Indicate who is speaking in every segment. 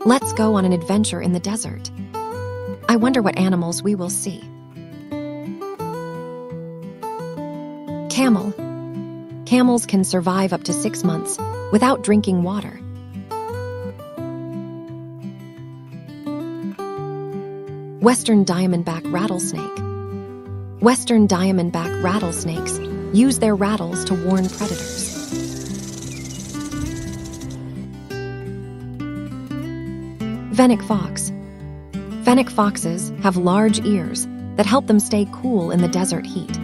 Speaker 1: Let's go on an adventure in the desert. I wonder what animals we will see. Camel. Camels can survive up to 6 months without drinking water. Western diamondback rattlesnake. Western diamondback rattlesnakes use their rattles to warn predators. Fennec fox. Fennec foxes have large ears that help them stay cool in the desert heat.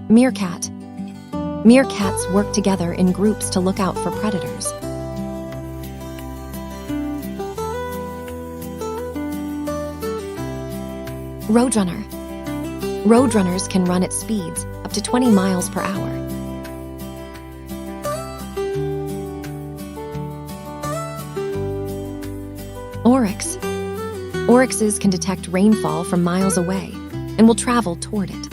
Speaker 1: Meerkat. Meerkats work together in groups to look out for predators. Roadrunner. Roadrunners can run at speeds up to 20 miles per hour. Oryx. Oryxes can detect rainfall from miles away and will travel toward it.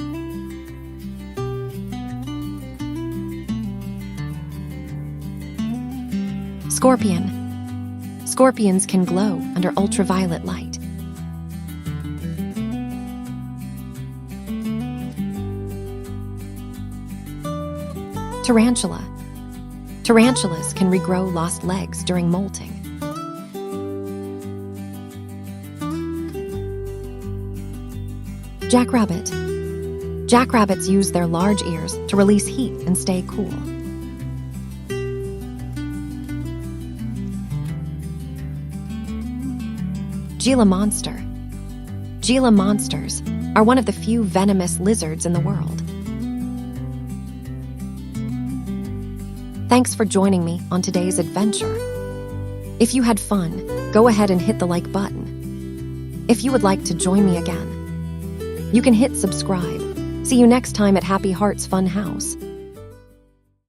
Speaker 1: Scorpion. Scorpions can glow under ultraviolet light. Tarantula. Tarantulas can regrow lost legs during molting. Jackrabbit. Jackrabbits use their large ears to release heat and stay cool. Gila monster. Gila monsters are one of the few venomous lizards in the world. Thanks for joining me on today's adventure. If you had fun, go ahead and hit the like button. If you would like to join me again, you can hit subscribe. See you next time at Happy Hearts Fun House.